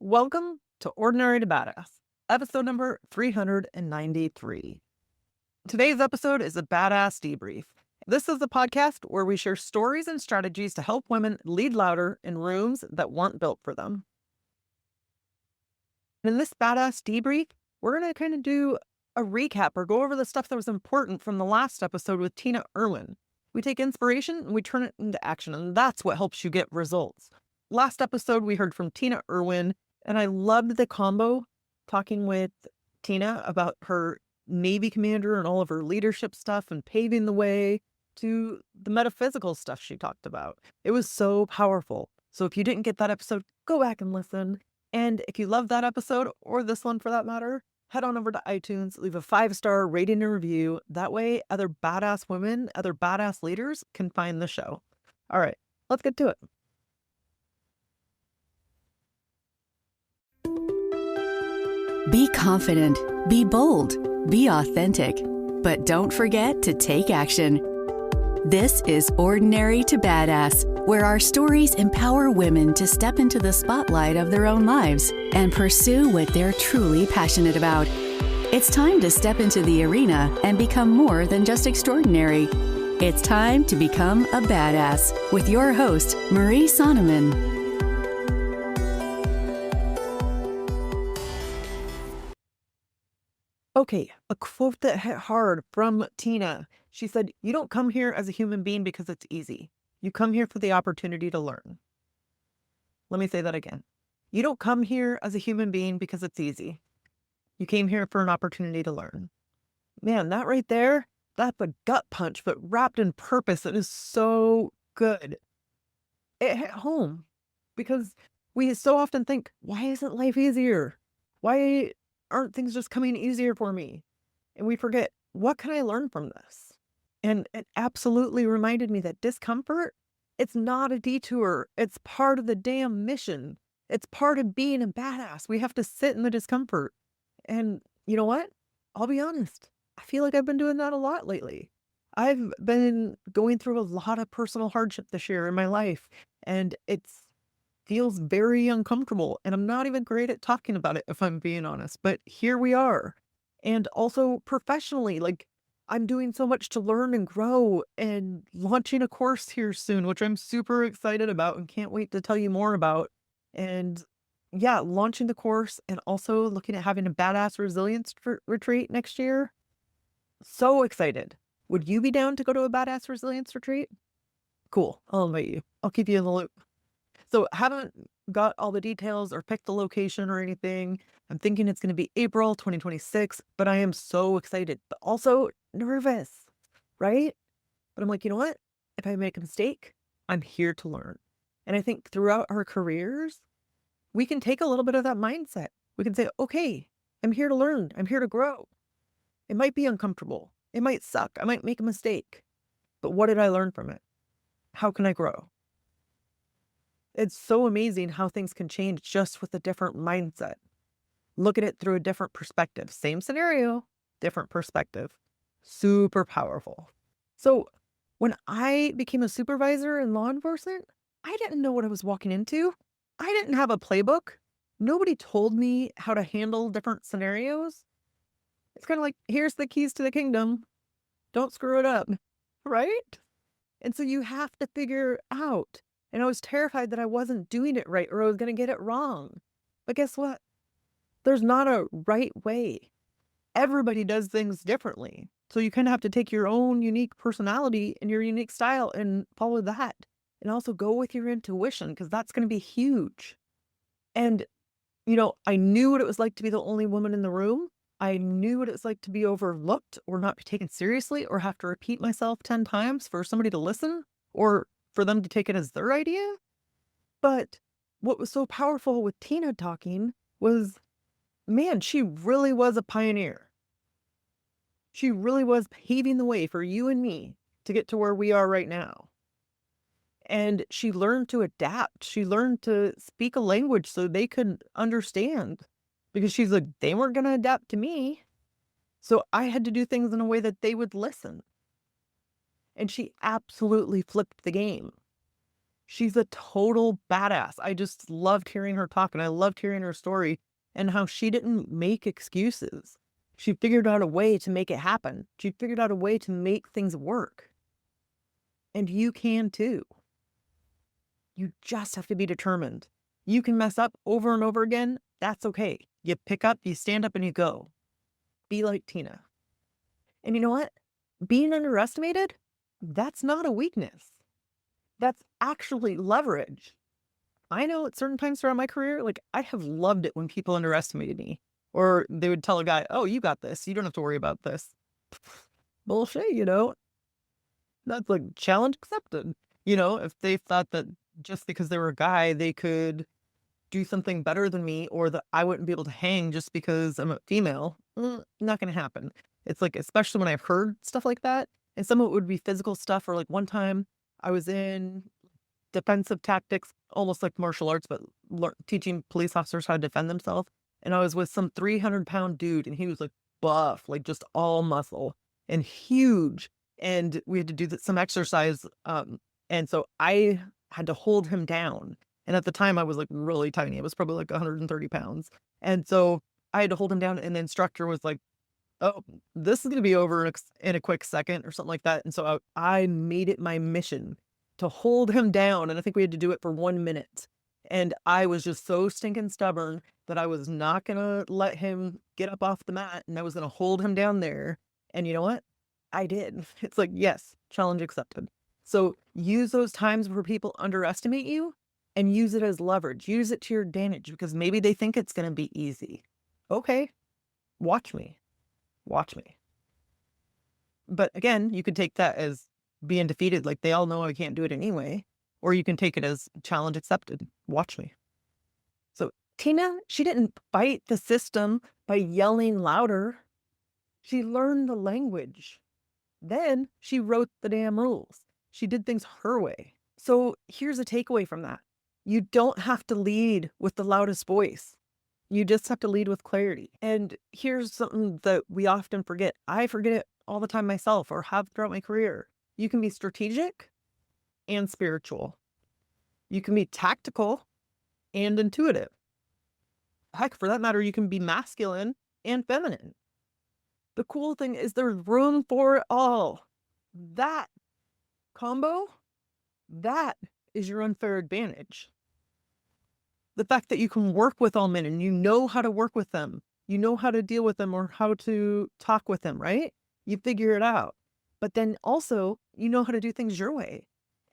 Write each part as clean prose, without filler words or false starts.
Welcome to Ordinary to Badass, episode number 393. Today's episode is a Badass Debrief. This is a podcast where we share stories and strategies to help women lead louder in rooms that weren't built for them. In this Badass Debrief, we're going to kind of do a recap or go over the stuff that was important from the last episode with Tina Irwin. We take inspiration and we turn it into action, and that's what helps you get results. Last episode, we heard from Tina Irwin, and I loved the combo talking with Tina about her Navy commander and all of her leadership stuff and paving the way to the metaphysical stuff she talked about. It was so powerful. So if you didn't get that episode, go back and listen. And if you love that episode, or this one for that matter, head on over to iTunes, leave a 5-star rating and review. That way, other badass women, other badass leaders can find the show. All right, let's get to it. Be confident, be bold, be authentic, but don't forget to take action. This is Ordinary to Badass, where our stories empower women to step into the spotlight of their own lives and pursue what they're truly passionate about. It's time to step into the arena and become more than just extraordinary. It's time to become a badass with your host, Marie Sonneman. Okay, a quote that hit hard from Tina. She said, "You don't come here as a human being because it's easy. You come here for the opportunity to learn." Let me say that again. You don't come here as a human being because it's easy. You came here for an opportunity to learn. Man, that right there, that's a gut punch, but wrapped in purpose. It is so good. It hit home because we so often think, why isn't life easier? Why aren't things just coming easier for me? And we forget, what can I learn from this? And it absolutely reminded me that discomfort, it's not a detour. It's part of the damn mission. It's part of being a badass. We have to sit in the discomfort. And you know what? I'll be honest. I feel like I've been doing that a lot lately. I've been going through a lot of personal hardship this year in my life, and it's feels very uncomfortable, and I'm not even great at talking about it if I'm being honest, but here we are. And also professionally, like, I'm doing so much to learn and grow and launching a course here soon, which I'm super excited about and can't wait to tell you more about. And yeah, launching the course and also looking at having a badass resilience retreat next year. So excited. Would you be down to go to a badass resilience retreat? Cool. I'll invite you. I'll keep you in the loop. So haven't got all the details or picked the location or anything. I'm thinking it's going to be April 2026, but I am so excited, but also nervous, right? But I'm like, you know what? If I make a mistake, I'm here to learn. And I think throughout our careers, we can take a little bit of that mindset. We can say, okay, I'm here to learn. I'm here to grow. It might be uncomfortable. It might suck. I might make a mistake. But what did I learn from it? How can I grow? It's so amazing how things can change just with a different mindset. Look at it through a different perspective. Same scenario, different perspective. Super powerful. So when I became a supervisor in law enforcement, I didn't know what I was walking into. I didn't have a playbook. Nobody told me how to handle different scenarios. It's kind of like, here's the keys to the kingdom. Don't screw it up, right? And so you have to figure out. And I was terrified that I wasn't doing it right or I was going to get it wrong. But guess what? There's not a right way. Everybody does things differently. So you kind of have to take your own unique personality and your unique style and follow that. And also go with your intuition, because that's going to be huge. And, I knew what it was like to be the only woman in the room. I knew what it was like to be overlooked or not be taken seriously or have to repeat myself 10 times for somebody to listen or for them to take it as their idea. But what was so powerful with Tina talking was, man, she really was a pioneer. She really was paving the way for you and me to get to where we are right now. And she learned to adapt. She learned to speak a language so they could understand, because she's like, they weren't going to adapt to me. So I had to do things in a way that they would listen. And she absolutely flipped the game. She's a total badass. I just loved hearing her talk, and I loved hearing her story and how she didn't make excuses. She figured out a way to make it happen. She figured out a way to make things work. And you can too. You just have to be determined. You can mess up over and over again. That's okay. You pick up, you stand up, and you go. Be like Tina. And you know what? Being underestimated, that's not a weakness. That's actually leverage. I know at certain times throughout my career, like I have loved it when people underestimated me or they would tell a guy, oh, you got this. You don't have to worry about this. Bullshit, that's like challenge accepted. If they thought that just because they were a guy, they could do something better than me or that I wouldn't be able to hang just because I'm a female, not going to happen. It's like, especially when I've heard stuff like that, and some of it would be physical stuff, or like one time I was in defensive tactics, almost like martial arts, but teaching police officers how to defend themselves. And I was with some 300-pound dude, and he was like buff, like just all muscle and huge. And we had to do some exercise. And so I had to hold him down. And at the time, I was like really tiny. I was probably like 130 pounds. And so I had to hold him down. And the instructor was like, oh, this is going to be over in a quick second or something like that. And so I made it my mission to hold him down. And I think we had to do it for 1 minute. And I was just so stinking stubborn that I was not going to let him get up off the mat. And I was going to hold him down there. And you know what? I did. It's like, yes, challenge accepted. So use those times where people underestimate you and use it as leverage. Use it to your advantage because maybe they think it's going to be easy. Okay, watch me. Watch me. But again, you could take that as being defeated, like they all know I can't do it anyway. Or you can take it as challenge accepted. Watch me. So Tina, she didn't fight the system by yelling louder. She learned the language. Then she wrote the damn rules. She did things her way. So here's a takeaway from that. You don't have to lead with the loudest voice. You just have to lead with clarity. And here's something that we often forget. I forget it all the time myself or have throughout my career. You can be strategic and spiritual. You can be tactical and intuitive. Heck, for that matter, you can be masculine and feminine. The cool thing is there's room for it all. That combo, that is your unfair advantage. The fact that you can work with all men and you know how to work with them, you know how to deal with them or how to talk with them, right? You figure it out. But then also, you know how to do things your way.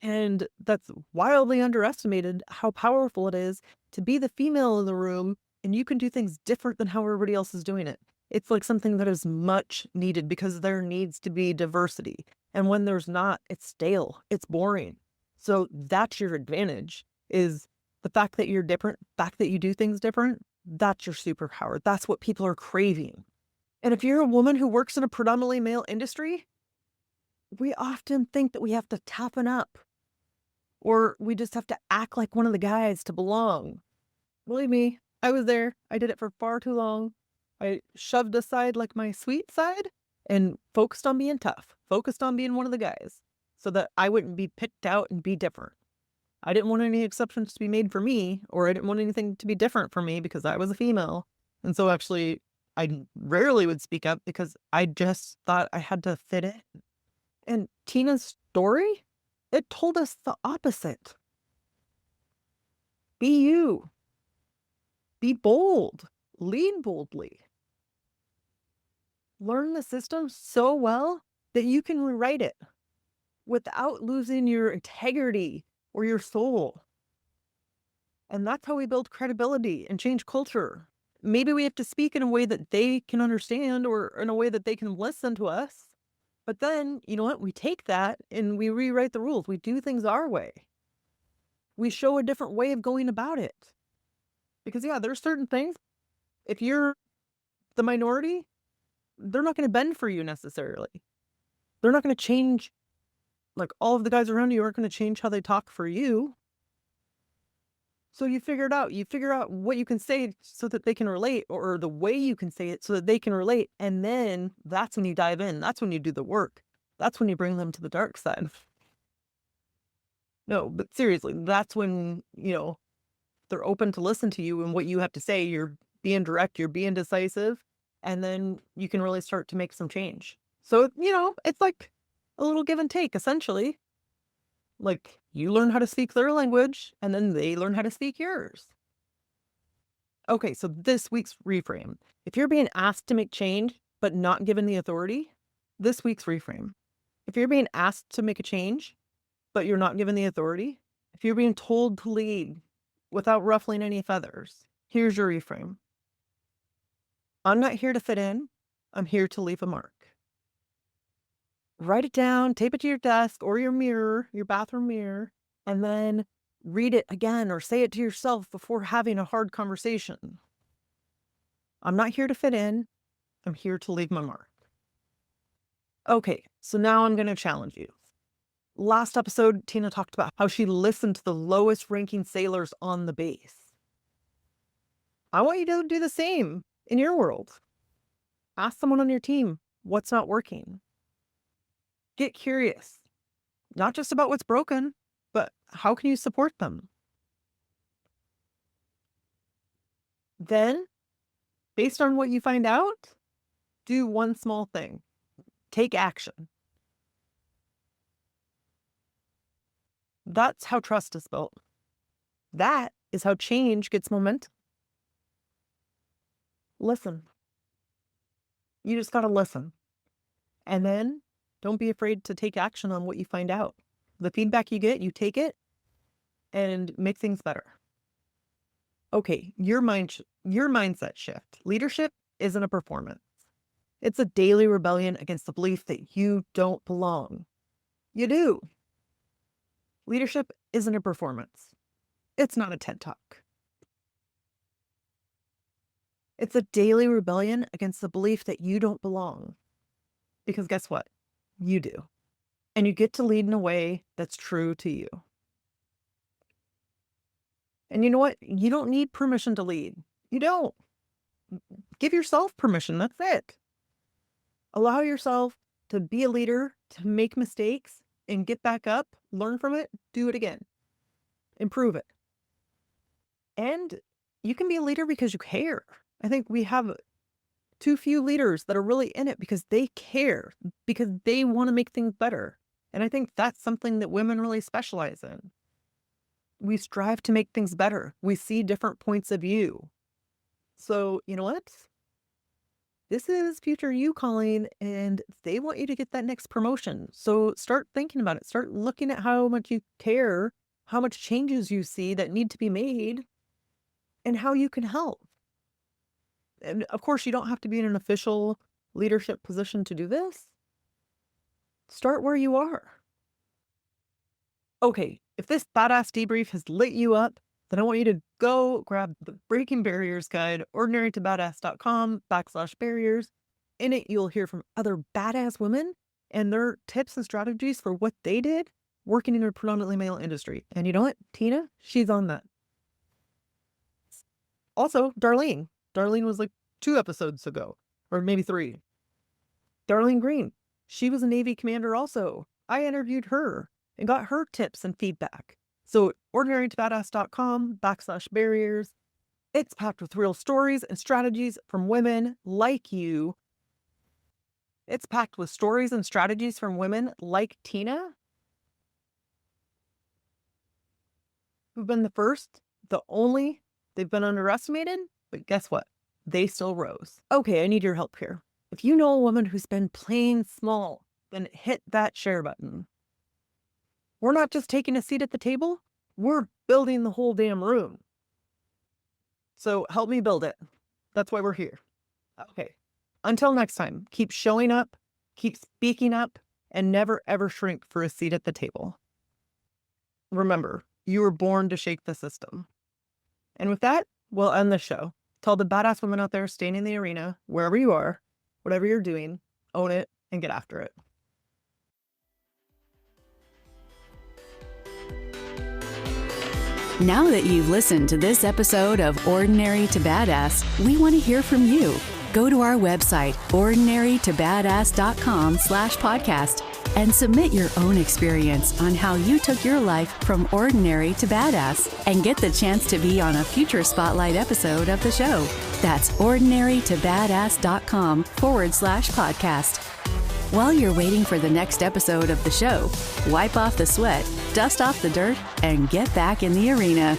And that's wildly underestimated how powerful it is to be the female in the room and you can do things different than how everybody else is doing it. It's like something that is much needed because there needs to be diversity. And when there's not, it's stale, it's boring. So that's your advantage, is the fact that you're different, the fact that you do things different, that's your superpower. That's what people are craving. And if you're a woman who works in a predominantly male industry, we often think that we have to toughen up or we just have to act like one of the guys to belong. Believe me, I was there. I did it for far too long. I shoved aside like my sweet side and focused on being tough, focused on being one of the guys so that I wouldn't be picked out and be different. I didn't want any exceptions to be made for me, or I didn't want anything to be different for me because I was a female. And so actually, I rarely would speak up because I just thought I had to fit in. And Tina's story, it told us the opposite. Be you. Be bold. Lead boldly. Learn the system so well that you can rewrite it without losing your integrity or your soul. And that's how we build credibility and change culture. Maybe we have to speak in a way that they can understand or in a way that they can listen to us. But then, you know what? We take that and we rewrite the rules. We do things our way. We show a different way of going about it. Because yeah, there's certain things, if you're the minority, they're not going to bend for you necessarily. They're not going to change, like all of the guys around you aren't going to change how they talk for you. So you figure it out. You figure out what you can say so that they can relate, or the way you can say it so that they can relate. And then that's when you dive in. That's when you do the work. That's when you bring them to the dark side. No, but seriously, that's when, they're open to listen to you and what you have to say. You're being direct, you're being decisive, and then you can really start to make some change. So, it's like a little give and take, essentially. Like you learn how to speak their language, and then they learn how to speak yours. Okay, so this week's reframe. If you're being asked to make change, but not given the authority, this week's reframe. If you're being asked to make a change, but you're not given the authority, if you're being told to lead without ruffling any feathers, here's your reframe. I'm not here to fit in. I'm here to leave a mark. Write it down, tape it to your desk or your mirror, your bathroom mirror, and then read it again or say it to yourself before having a hard conversation. I'm not here to fit in. I'm here to leave my mark. Okay, so now I'm going to challenge you. Last episode, Tina talked about how she listened to the lowest ranking sailors on the base. I want you to do the same in your world. Ask someone on your team what's not working. Get curious, not just about what's broken, but how can you support them? Then, based on what you find out, do one small thing. Take action. That's how trust is built. That is how change gets momentum. Listen. You just got to listen. And then don't be afraid to take action on what you find out. The feedback you get, you take it and make things better. Okay, your mindset shift. Leadership isn't a performance. It's a daily rebellion against the belief that you don't belong. You do. Leadership isn't a performance. It's not a TED Talk. It's a daily rebellion against the belief that you don't belong. Because guess what? You do. And you get to lead in a way that's true to you. And you know what? You don't need permission to lead. You don't. Give yourself permission. That's it. Allow yourself to be a leader, to make mistakes, and get back up, learn from it, do it again. Improve it. And you can be a leader because you care. I think we have too few leaders that are really in it because they care, because they want to make things better. And I think that's something that women really specialize in. We strive to make things better. We see different points of view. So, you know what? This is future you calling, and they want you to get that next promotion. So start thinking about it. Start looking at how much you care, how much changes you see that need to be made, and how you can help. And of course, you don't have to be in an official leadership position to do this. Start where you are. Okay, if this badass debrief has lit you up, then I want you to go grab the Breaking Barriers Guide, ordinarytobadass.com/barriers. In it, you'll hear from other badass women and their tips and strategies for what they did working in a predominantly male industry. And you know what? Tina, she's on that. Also, Darlene. Darlene was like 2 episodes ago, or maybe 3. Darlene Green. She was a Navy commander also. I interviewed her and got her tips and feedback. So ordinarytobadass.com/barriers. It's packed with real stories and strategies from women like you. It's packed with stories and strategies from women like Tina, who've been the first, the only. They've been underestimated, but guess what? They still rose. Okay, I need your help here. If you know a woman who's been playing small, then hit that share button. We're not just taking a seat at the table, we're building the whole damn room. So help me build it. That's why we're here. Okay. Until next time, keep showing up, keep speaking up, and never ever shrink for a seat at the table. Remember, you were born to shake the system. And with that, we'll end the show. Tell the badass women out there staying in the arena, wherever you are, whatever you're doing, own it and get after it. Now that you've listened to this episode of Ordinary to Badass, we want to hear from you. Go to our website, ordinarytobadass.com/podcast, and submit your own experience on how you took your life from ordinary to badass and get the chance to be on a future Spotlight episode of the show. That's ordinarytobadass.com/podcast. While you're waiting for the next episode of the show, wipe off the sweat, dust off the dirt, and get back in the arena.